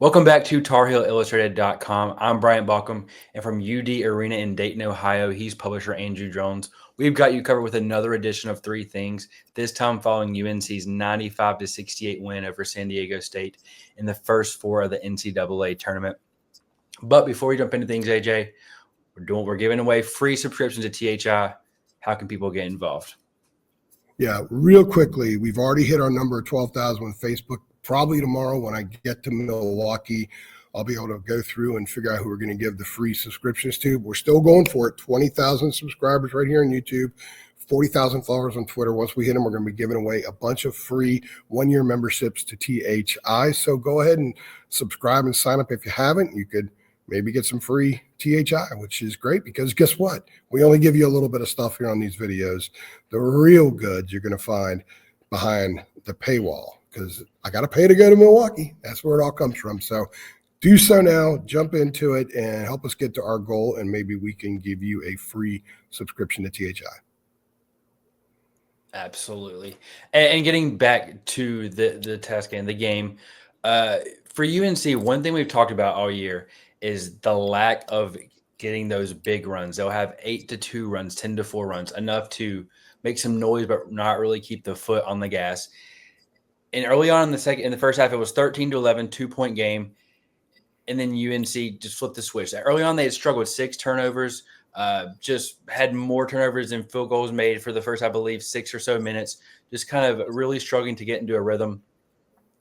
Welcome back to TarHeelIllustrated.com. I'm Bryant Balcom, and from UD Arena in Dayton, Ohio, he's publisher Andrew Jones. We've got you covered with another edition of Three Things, this time following UNC's 95-68 win over San Diego State in the first four of the NCAA tournament. But before we jump into things, AJ, we're giving away free subscriptions to THI. How can people get involved? Yeah, real quickly, we've already hit our number of 12,000 on Facebook. Probably tomorrow when I get to Milwaukee, I'll be able to go through and figure out who we're going to give the free subscriptions to. We're still going for it. 20,000 subscribers right here on YouTube, 40,000 followers on Twitter. Once we hit them, we're going to be giving away a bunch of free one-year memberships to THI. So go ahead and subscribe and sign up if you haven't. You could maybe get some free THI, which is great because guess what? We only give you a little bit of stuff here on these videos. The real goods you're going to find behind the paywall because I got to pay to go to Milwaukee. That's where it all comes from. So do so now, jump into it and help us get to our goal, and maybe we can give you a free subscription to THI. Absolutely. And getting back to the task and the game, for UNC, one thing we've talked about all year is the lack of getting those big runs. They'll have 8-2 runs, 10-4 runs, enough to make some noise, but not really keep the foot on the gas. And early on in the first half, it was 13-11, 2-point game. And then UNC just flipped the switch. Early on, they had struggled with 6 turnovers, just had more turnovers than field goals made for the first, I believe, 6 or so minutes, just kind of really struggling to get into a rhythm.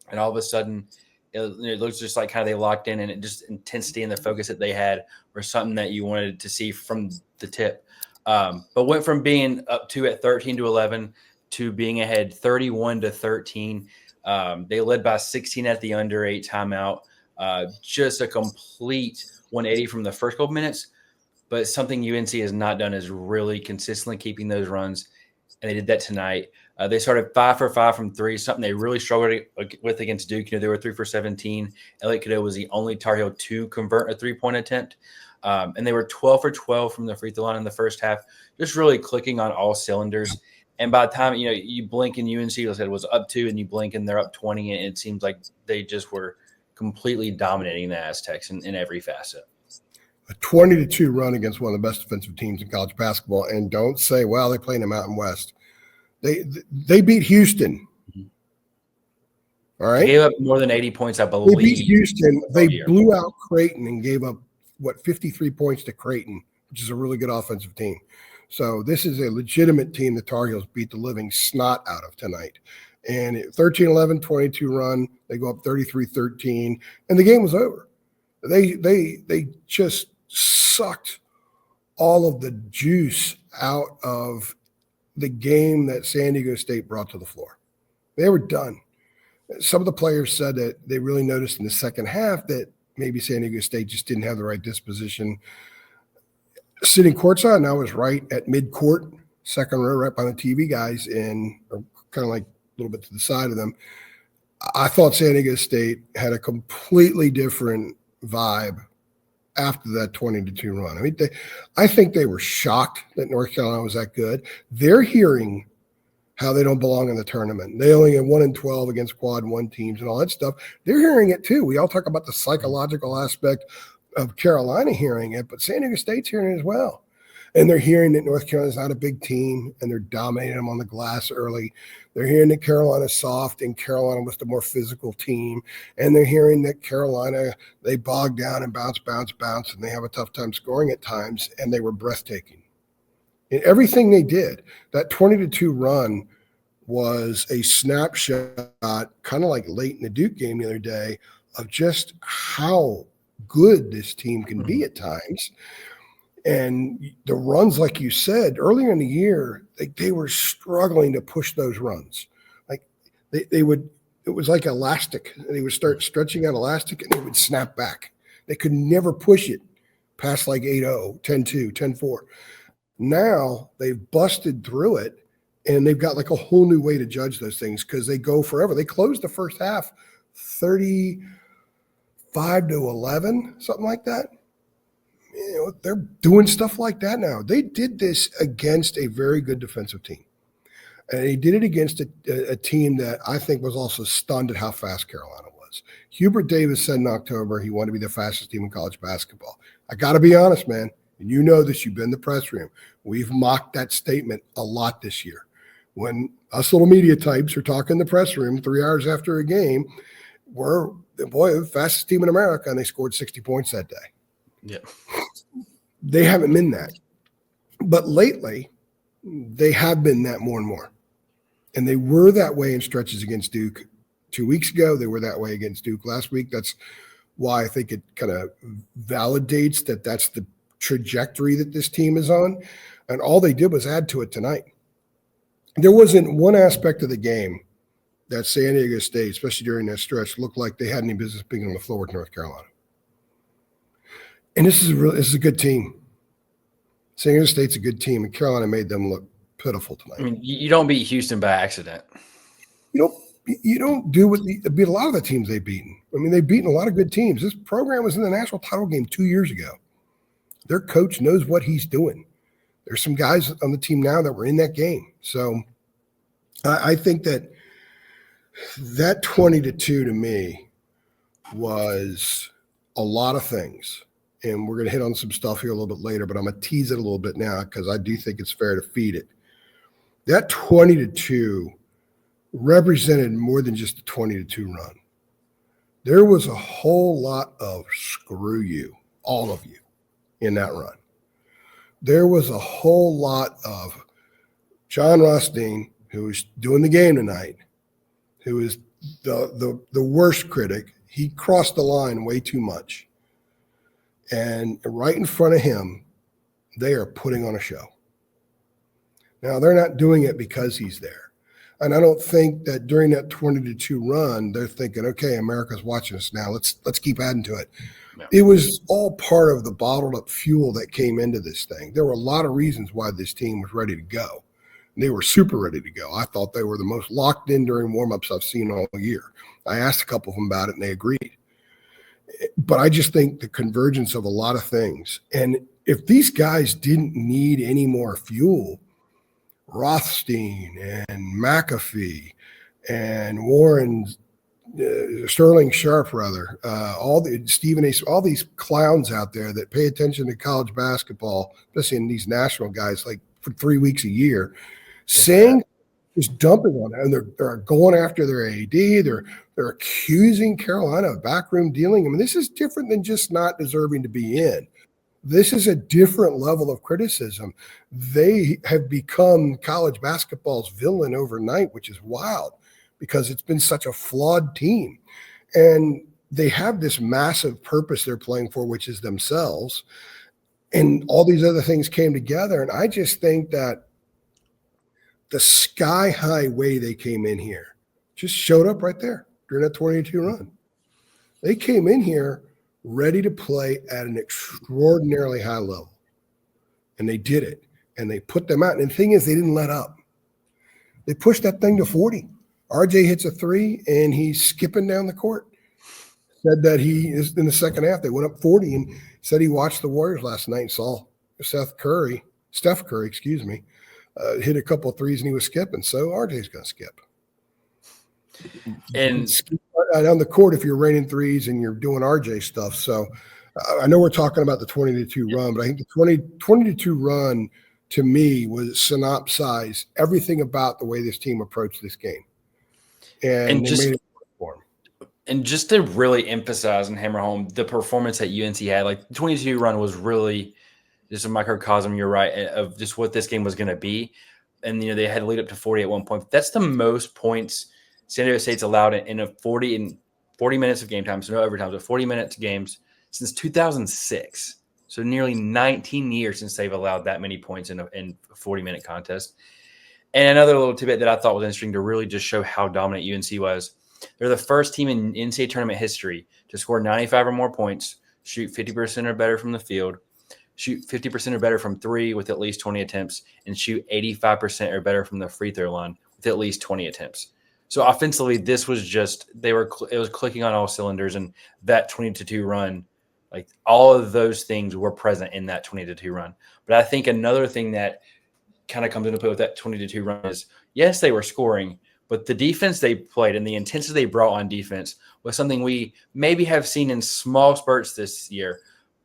And all of a sudden, it looks just like kind of they locked in, and it just intensity and the focus that they had were something that you wanted to see from the tip. But went from being up to at 13-11 to being ahead 31-13. They led by 16 at the under 8 timeout. Just a complete 180 from the first couple minutes. But something UNC has not done is really consistently keeping those runs, and they did that tonight. They started 5 for 5 from 3, something they really struggled with against Duke. They were 3 for 17. Elliot Cadeau was the only Tar Heel to convert a 3-point attempt. And they were 12 for 12 from the free throw line in the first half, just really clicking on all cylinders. And by the time, you blink and UNC was up 2, and you blink and they're up 20, and it seems like they just were completely dominating the Aztecs in every facet. A 20-2 run against one of the best defensive teams in college basketball. And don't say, well, they play in the Mountain West. They beat Houston. All right. They gave up more than 80 points, I believe. They beat Houston. They blew out Creighton and gave up, 53 points to Creighton, which is a really good offensive team. So this is a legitimate team the Tar Heels beat the living snot out of tonight. And 13-11, 22 run, they go up 33-13, and the game was over. They just sucked all of the juice out of the game that San Diego State brought to the floor. They were done. Some of the players said that they really noticed in the second half that maybe San Diego State just didn't have the right disposition. Sitting courtside, and I was right at mid-court, second row, right by the TV guys, and kind of like a little bit to the side of them. I thought San Diego State had a completely different vibe after that 20-2 run. I mean, I think they were shocked that North Carolina was that good. They're hearing how they don't belong in the tournament. They only get 1-12 against quad 1 teams and all that stuff. They're hearing it too. We all talk about the psychological aspect of Carolina hearing it, but San Diego State's hearing it as well. And they're hearing that North Carolina's not a big team, and they're dominating them on the glass early. They're hearing that Carolina's soft, and Carolina was the more physical team. And they're hearing that Carolina, they bog down and bounce, and they have a tough time scoring at times, and they were breathtaking. In everything they did, that 20-2 run was a snapshot, kind of like late in the Duke game the other day, of just how good this team can be at times. And the runs, like you said, earlier in the year, they were struggling to push those runs. Like they would, it was like elastic. They would start stretching out elastic and they would snap back. They could never push it past like 8-0, 10-2, 10-4. Now they've busted through it, and they've got like a whole new way to judge those things because they go forever. They closed the first half 35-11, something like that. They're doing stuff like that now. They did this against a very good defensive team. And they did it against a team that I think was also stunned at how fast Carolina was. Hubert Davis said in October he wanted to be the fastest team in college basketball. I got to be honest, man. And you know this, you've been in the press room. We've mocked that statement a lot this year. When us little media types are talking in the press room 3 hours after a game, we're the fastest team in America, and they scored 60 points that day. Yeah. They haven't been that. But lately, they have been that more and more. And they were that way in stretches against Duke 2 weeks ago. They were that way against Duke last week. That's why I think it kind of validates that that's the trajectory that this team is on. And all they did was add to it tonight. There wasn't one aspect of the game that San Diego State, especially during that stretch, looked like they had any business being on the floor with North Carolina. And this is a good team. San Diego State's a good team, and Carolina made them look pitiful tonight. I mean, you don't beat Houston by accident. You don't do what beat a lot of the teams they've beaten. I mean, they've beaten a lot of good teams. This program was in the national title game 2 years ago. Their coach knows what he's doing. There's some guys on the team now that were in that game. So I think that 20-2 to me was a lot of things. And we're going to hit on some stuff here a little bit later, but I'm going to tease it a little bit now because I do think it's fair to feed it. That 20-2 represented more than just a 20-2 run. There was a whole lot of screw you, all of you, in that run. There was a whole lot of John Rothstein, who is doing the game tonight, who is the worst critic. He crossed the line way too much. And right in front of him, they are putting on a show. Now, they're not doing it because he's there. And I don't think that during that 20-2 run, they're thinking, okay, America's watching us now. Let's keep adding to it. No. It was all part of the bottled up fuel that came into this thing. There were a lot of reasons why this team was ready to go. They were super ready to go. I thought they were the most locked in during warmups I've seen all year. I asked a couple of them about it, and they agreed. But I just think the convergence of a lot of things. And if these guys didn't need any more fuel, Rothstein and McAfee and Warren, Sterling Sharp, rather, Stephen A., all these clowns out there that pay attention to college basketball, especially in these national guys, like for 3 weeks a year, saying is dumping on it, and they're going after their AD. They're accusing Carolina of backroom dealing. I mean, this is different than just not deserving to be in. This is a different level of criticism. They have become college basketball's villain overnight, which is wild because it's been such a flawed team. And they have this massive purpose they're playing for, which is themselves. And all these other things came together. And I just think that the sky-high way they came in here just showed up right there during that 20-2 run. They came in here ready to play at an extraordinarily high level. And they did it. And they put them out. And the thing is, they didn't let up. They pushed that thing to 40. RJ hits a three, and he's skipping down the court. Said that he is in the second half. They went up 40 and said he watched the Warriors last night and saw Steph Curry, hit a couple of threes and he was skipping. So RJ's going to skip. And on the court, if you're raining threes and you're doing RJ stuff. So I know we're talking about the 20-2 run, but I think the 20-2 run to me was synopsize everything about the way this team approached this game. And they made it for them. And just to really emphasize and hammer home the performance that UNC had, like the 22 run was really just a microcosm, you're right, of just what this game was going to be. And, they had to lead up to 40 at one point. That's the most points San Diego State's allowed in a 40 minutes of game time, so no overtime, but 40 minutes games since 2006. So nearly 19 years since they've allowed that many points in a 40-minute contest. And another little tidbit that I thought was interesting to really just show how dominant UNC was. They're the first team in NCAA tournament history to score 95 or more points, shoot 50% or better from the field, shoot 50% or better from three with at least 20 attempts, and shoot 85% or better from the free throw line with at least 20 attempts. So offensively, this was just it was clicking on all cylinders, and that 20-2 run, like all of those things were present in that 20-2 run. But I think another thing that kind of comes into play with that 20-2 run is, yes, they were scoring, but the defense they played and the intensity they brought on defense was something we maybe have seen in small spurts this year,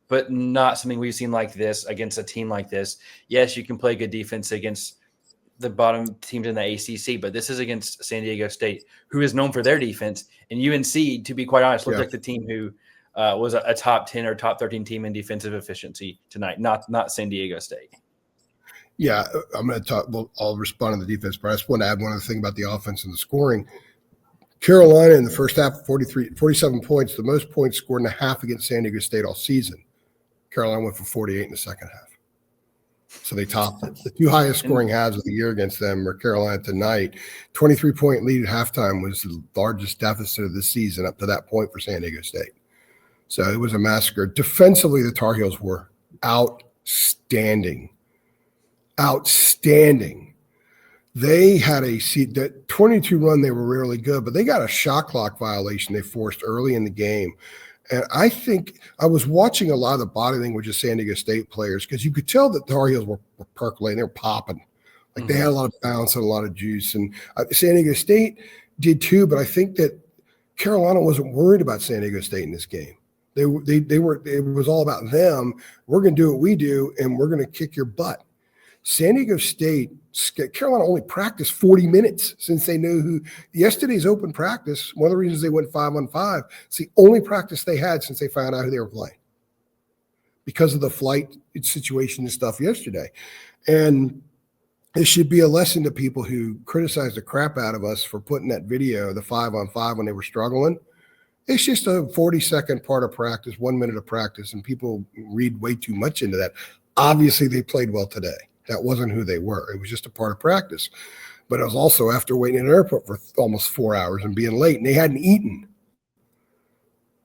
but not something we've seen like this against a team like this. Yes, you can play good defense against the bottom teams in the ACC, but this is against San Diego State, who is known for their defense. And UNC, to be quite honest, looked like the team who was a top 10 or top 13 team in defensive efficiency tonight, not San Diego State. Yeah, I'm going to talk. Well, I'll respond to the defense, but I just want to add one other thing about the offense and the scoring. Carolina in the first half, 47 points, the most points scored in a half against San Diego State all season. Carolina went for 48 in the second half. So they topped it. The two highest scoring halves of the year against them were Carolina tonight. 23-point lead at halftime was the largest deficit of the season up to that point for San Diego State. So it was a massacre. Defensively, the Tar Heels were outstanding. Outstanding. They had that 22 run, they were really good, but they got a shot clock violation they forced early in the game. And I think I was watching a lot of the body language of San Diego State players because you could tell that the Tar Heels were percolating. They were popping. Like they had a lot of bounce and a lot of juice. And San Diego State did too, but I think that Carolina wasn't worried about San Diego State in this game. They were. It was all about them. We're going to do what we do, and we're going to kick your butt. San Diego State, Carolina only practiced 40 minutes since they knew who. Yesterday's open practice, one of the reasons they went 5-on-5, it's the only practice they had since they found out who they were playing because of the flight situation and stuff yesterday. And it should be a lesson to people who criticize the crap out of us for putting that video, the 5-on-5 when they were struggling. It's just a 40-second part of practice, 1 minute of practice, and people read way too much into that. Obviously, they played well today. That wasn't who they were. It was just a part of practice. But it was also after waiting in an airport for almost 4 hours and being late, and they hadn't eaten.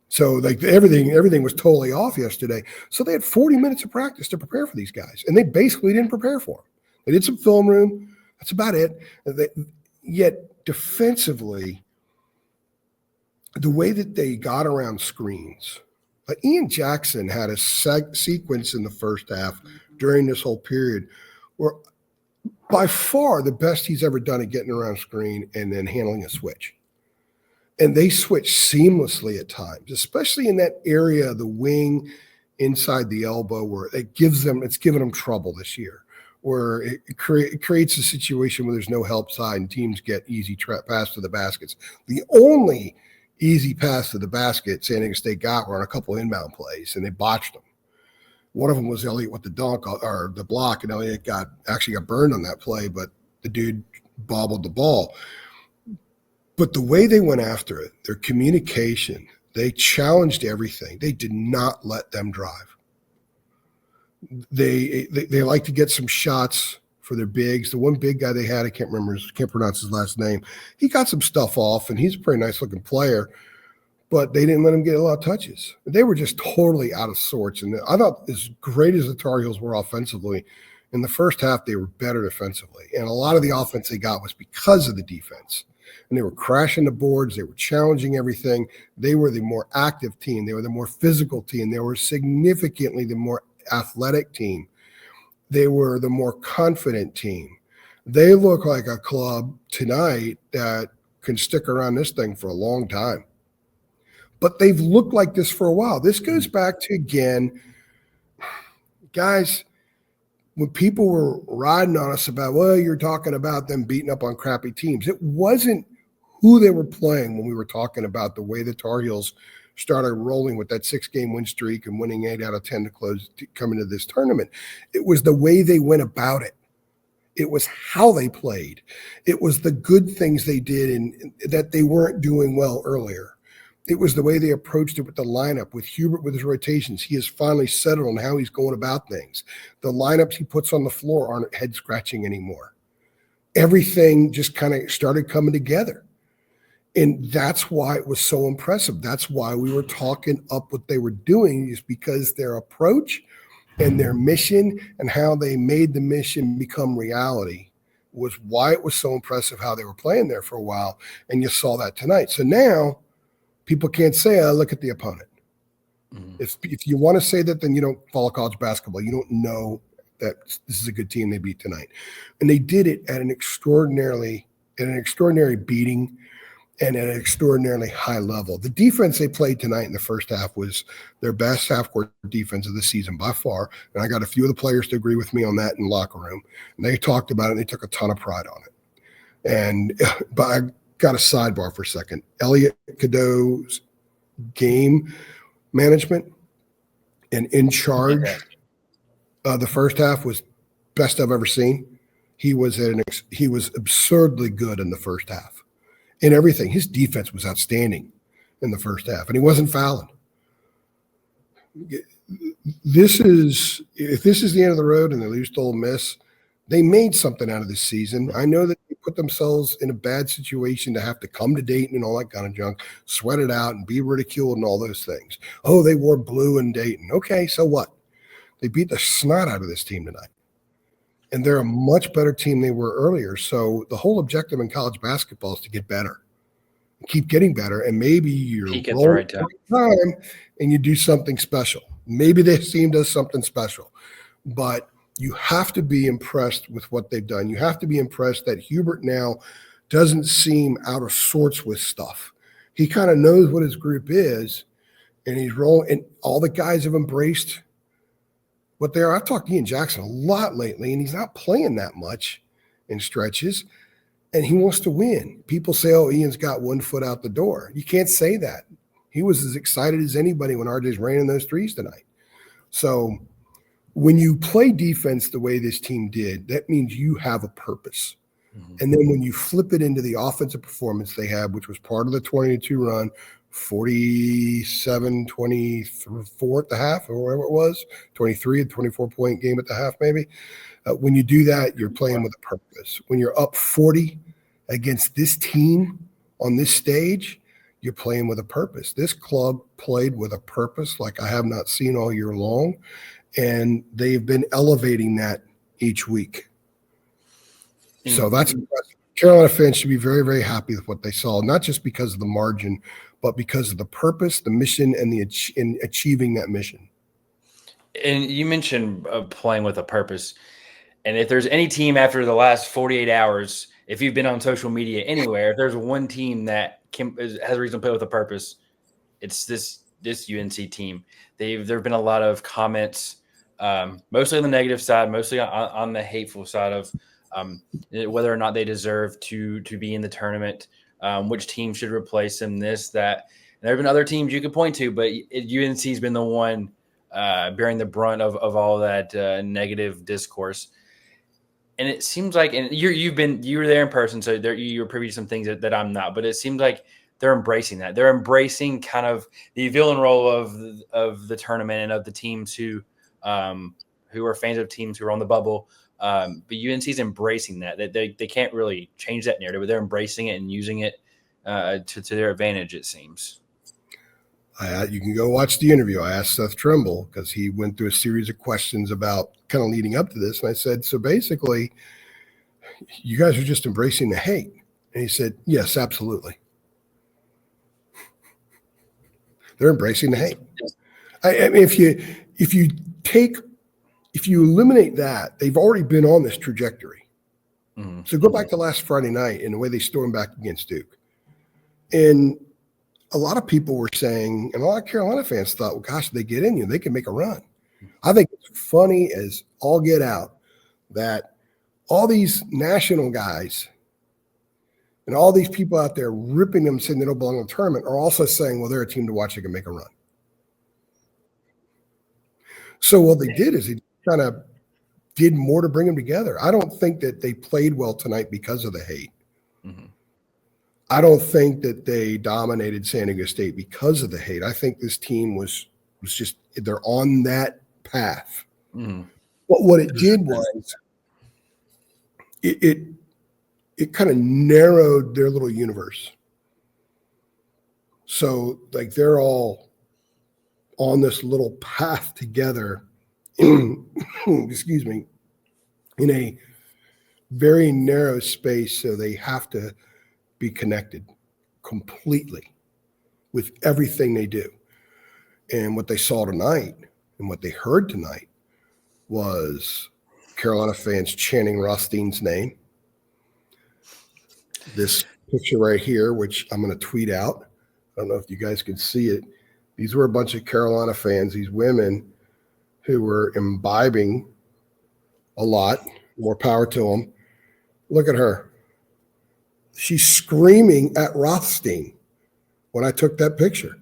So like everything was totally off yesterday. So they had 40 minutes of practice to prepare for these guys, and they basically didn't prepare for them. They did some film room. That's about it. Yet defensively, the way that they got around screens, Ian Jackson had a sequence in the first half during this whole period where by far the best he's ever done at getting around screen and then handling a switch. And they switch seamlessly at times, especially in that area of the wing inside the elbow where it's given them trouble this year, where it creates a situation where there's no help side and teams get easy pass to the baskets. The only easy pass to the basket San Diego State got were on a couple of inbound plays, and they botched them. One of them was Elliott with the dunk or the block, and Elliott actually got burned on that play, but the dude bobbled the ball. But the way they went after it, their communication, they challenged everything. They did not let them drive. They like to get some shots for their bigs. The one big guy they had, I can't pronounce his last name. He got some stuff off, and he's a pretty nice looking player, but they didn't let him get a lot of touches. They were just totally out of sorts. And I thought as great as the Tar Heels were offensively, in the first half, they were better defensively. And a lot of the offense they got was because of the defense. And they were crashing the boards. They were challenging everything. They were the more active team. They were the more physical team. They were significantly the more athletic team. They were the more confident team. They look like a club tonight that can stick around this thing for a long time. But they've looked like this for a while. This goes back to, again, guys, when people were riding on us about, well, you're talking about them beating up on crappy teams. It wasn't who they were playing when we were talking about the way the Tar Heels started rolling with that 6-game win streak and winning 8 out of 10 to come into this tournament. It was the way they went about it. It was how they played. It was the good things they did and that they weren't doing well earlier. It was the way they approached it with the lineup, with Hubert with his rotations. He has finally settled on how he's going about things. The lineups he puts on the floor aren't head-scratching anymore. Everything just kind of started coming together. And that's why it was so impressive. That's why we were talking up what they were doing, is because their approach and their mission and how they made the mission become reality was why it was so impressive how they were playing there for a while. And you saw that tonight. So now people can't say, look at the opponent. Mm-hmm. If you want to say that, then you don't follow college basketball. You don't know that this is a good team they beat tonight. And they did it at an extraordinarily at an extraordinary beating and at an extraordinarily high level. The defense they played tonight in the first half was their best half-court defense of the season by far, and I got a few of the players to agree with me on that in the locker room, and they talked about it, and they took a ton of pride on it. And but I got a sidebar for a second. Elliot Cadeau's game management and in charge the first half was best I've ever seen. He was absurdly good in the first half in everything. His defense was outstanding in the first half, and he wasn't fouling. If this is the end of the road and they lose to Ole Miss, they made something out of this season. I know that they put themselves in a bad situation to have to come to Dayton and all that kind of junk, sweat it out and be ridiculed and all those things. Oh, they wore blue in Dayton. Okay, so what? They beat the snot out of this team tonight. And they're a much better team than they were earlier. So the whole objective in college basketball is to get better, keep getting better, and maybe you're peak at the right time and you do something special. Maybe this team does something special, but you have to be impressed with what they've done. You have to be impressed that Hubert now doesn't seem out of sorts with stuff. He kind of knows what his group is, and he's rolling. And all the guys have embraced what they are. I've talked to Ian Jackson a lot lately, and he's not playing that much in stretches, and he wants to win. People say, oh, Ian's got 1 foot out the door. You can't say that. He was as excited as anybody when RJ's raining those threes tonight. So when you play defense the way this team did, that means you have a purpose. Mm-hmm. And then when you flip it into the offensive performance they had, which was part of the 22 run, 47-24 at the half, or whatever it was, 23 and 24-point game at the half maybe. When you do that, you're playing with a purpose. When you're up 40 against this team on this stage, you're playing with a purpose. This club played with a purpose like I have not seen all year long. And they've been elevating that each week. So that's impressive. Carolina fans should be very, very happy with what they saw, not just because of the margin, but because of the purpose, the mission, and in achieving that mission. And you mentioned playing with a purpose. And if there's any team after the last 48 hours, if you've been on social media anywhere, if there's one team that has a reason to play with a purpose, it's this UNC team. There have been a lot of comments, mostly on the negative side, mostly on the hateful side of whether or not they deserve to be in the tournament, which team should replace them, this, that. And there have been other teams you could point to, but UNC's been the one bearing the brunt of all that negative discourse. And it seems like, and you were there in person, so you were privy to some things that I'm not, but it seems like they're embracing that. They're embracing kind of the villain role of the tournament and of the teams who are fans of teams who are on the bubble. But UNC's embracing that. They can't really change that narrative, but they're embracing it and using it to their advantage, it seems. You can go watch the interview. I asked Seth Trimble because he went through a series of questions about kind of leading up to this. And I said, so basically, you guys are just embracing the hate. And he said, yes, absolutely. They're embracing the hate. I mean, if you eliminate that, they've already been on this trajectory. Mm-hmm. So go back to last Friday night and the way they stormed back against Duke. And a lot of people were saying, and a lot of Carolina fans thought, well, gosh, they get in you, they can make a run. I think it's funny as all get out that all these national guys and all these people out there ripping them, saying they don't belong in the tournament, are also saying, well, they're a team to watch that can make a run. So what they did is they kind of did more to bring them together. I don't think that they played well tonight because of the hate. Mm-hmm. I don't think that they dominated San Diego State because of the hate. I think this team was just, they're on that path. Mm-hmm. But what it did was it kind of narrowed their little universe. So like they're all on this little path together, excuse me, in a very narrow space. So they have to be connected completely with everything they do. And what they saw tonight and what they heard tonight was Carolina fans chanting Rothstein's name. this picture right here, which I'm going to tweet out. I don't know if you guys can see it. These were a bunch of Carolina fans, these women who were imbibing a lot. More power to them. Look at her. She's screaming at Rothstein when I took that picture.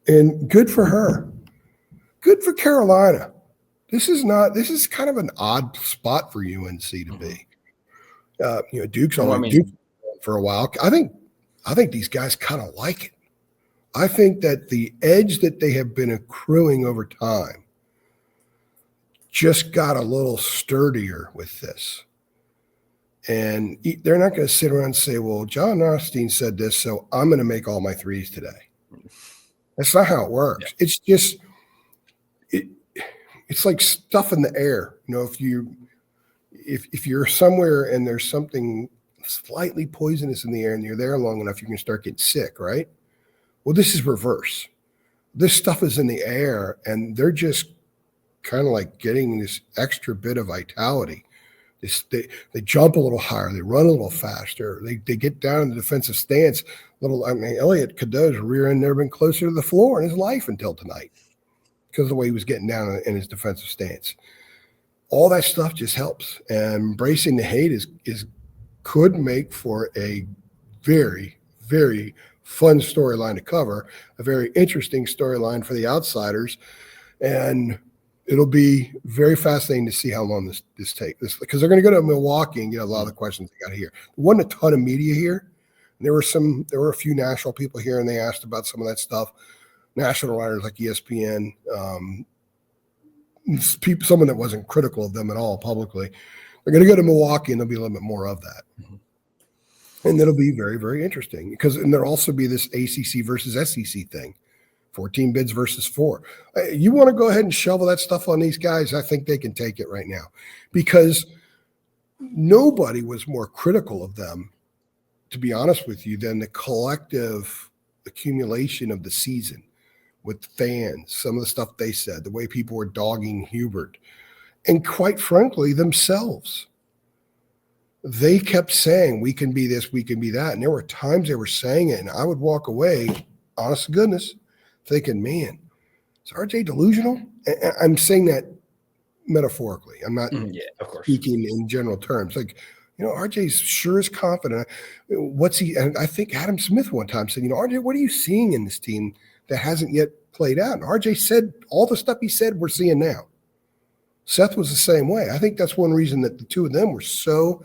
And good for her. Good for Carolina. This is kind of an odd spot for UNC to be. Duke's Duke for a while. I think these guys kind of like it. I think that the edge that they have been accruing over time just got a little sturdier with this. And they're not going to sit around and say, well, John Rothstein said this, so I'm going to make all my threes today. That's not how it works. Yeah. It's just it's like stuff in the air. If you're somewhere and there's something slightly poisonous in the air and you're there long enough, you can start getting sick, right? Well, this is reverse. This stuff is in the air, and they're just kind of like getting this extra bit of vitality. They jump a little higher. They run a little faster. They get down in the defensive stance. Elliot Cadeau's rear end never been closer to the floor in his life until tonight because of the way he was getting down in his defensive stance. All that stuff just helps. And embracing the hate could make for a very, very fun storyline to cover, a very interesting storyline for the outsiders. And it'll be very fascinating to see how long this takes. Because they're going to go to Milwaukee and get a lot of the questions they got here. There wasn't a ton of media here. There were a few national people here, and they asked about some of that stuff. National writers like ESPN, someone that wasn't critical of them at all publicly. They're going to go to Milwaukee, and there'll be a little bit more of that. Mm-hmm. And it'll be very, very interesting and there'll also be this ACC versus SEC thing. 14 bids versus 4. You want to go ahead and shovel that stuff on these guys? I think they can take it right now because nobody was more critical of them, to be honest with you, than the collective accumulation of the season with fans, some of the stuff they said, the way people were dogging Hubert, and quite frankly, themselves. They kept saying, we can be this, we can be that. And there were times they were saying it, and I would walk away, honest to goodness, thinking, man, is RJ delusional? And I'm saying that metaphorically. I'm not of course. Speaking in general terms. Like, RJ's sure is confident. What's he? And I think Adam Smith one time said, RJ, what are you seeing in this team that hasn't yet played out? And RJ said all the stuff he said we're seeing now. Seth was the same way. I think that's one reason that the two of them were so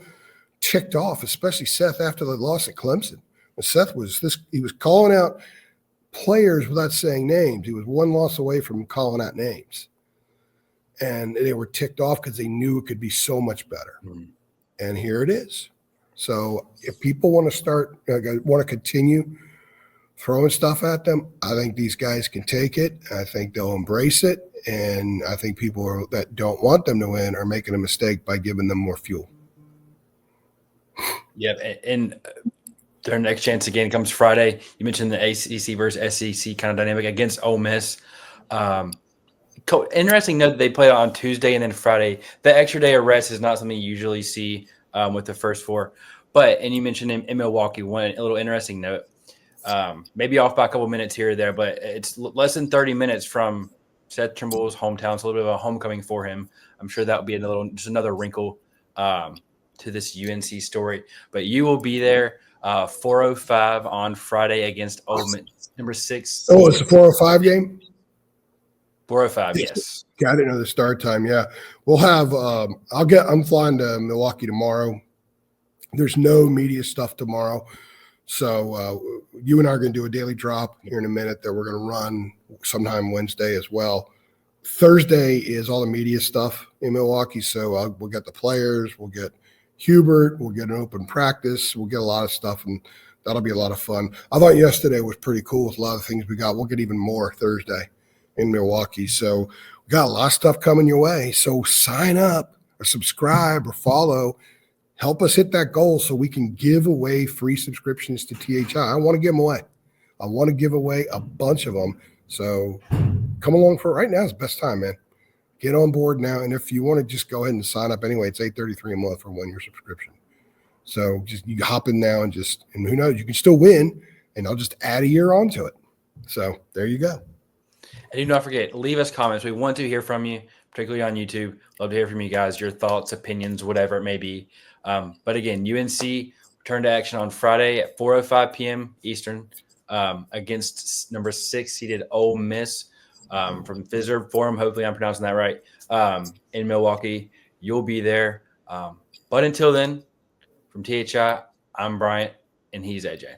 ticked off, especially Seth after the loss at Clemson. And Seth he was calling out players without saying names. He was one loss away from calling out names. And they were ticked off because they knew it could be so much better. Mm-hmm. And here it is. So if people want to continue throwing stuff at them, I think these guys can take it. I think they'll embrace it. And I think people that don't want them to win are making a mistake by giving them more fuel. Yeah, and their next chance again comes Friday. You mentioned the ACC versus SEC kind of dynamic against Ole Miss. Interesting note that they play on Tuesday and then Friday. The extra day of rest is not something you usually see with the first 4. And you mentioned in Milwaukee, one a little interesting note. Maybe off by a couple minutes here or there, but it's less than 30 minutes from Seth Trimble's hometown. It's a little bit of a homecoming for him. I'm sure that would be just another wrinkle to this UNC story. But you will be there 4:05 on Friday against Ole Miss, number 6. Oh, it's a 4:05 game? 4:05, yes. Yeah, I didn't know the start time. Yeah. We'll have I'm flying to Milwaukee tomorrow. There's no media stuff tomorrow. So you and I are going to do a daily drop here in a minute that we're going to run sometime Wednesday as well. Thursday is all the media stuff in Milwaukee. So we'll get the players, we'll get Hubert, we'll get an open practice, we'll get a lot of stuff, and that'll be a lot of fun. I thought yesterday was pretty cool with a lot of things we got. We'll get even more Thursday in Milwaukee. So we got a lot of stuff coming your way. So sign up or subscribe or follow. Help us hit that goal so we can give away free subscriptions to THI. I want to give them away. I want to give away a bunch of them. So come along for it. Right now is the best time, man. Get on board now. And if you want to just go ahead and sign up anyway, it's $833 a month for a 1-year subscription. So just you hop in now and who knows, you can still win, and I'll just add a year onto it. So there you go. And do not forget, leave us comments. We want to hear from you, particularly on YouTube. Love to hear from you guys, your thoughts, opinions, whatever it may be. But again, UNC return to action on Friday at 4:05 p.m. Eastern against number 6 seeded Ole Miss from Fiserv Forum. Hopefully, I'm pronouncing that right. In Milwaukee, you'll be there. But until then, from THI, I'm Bryant, and he's AJ.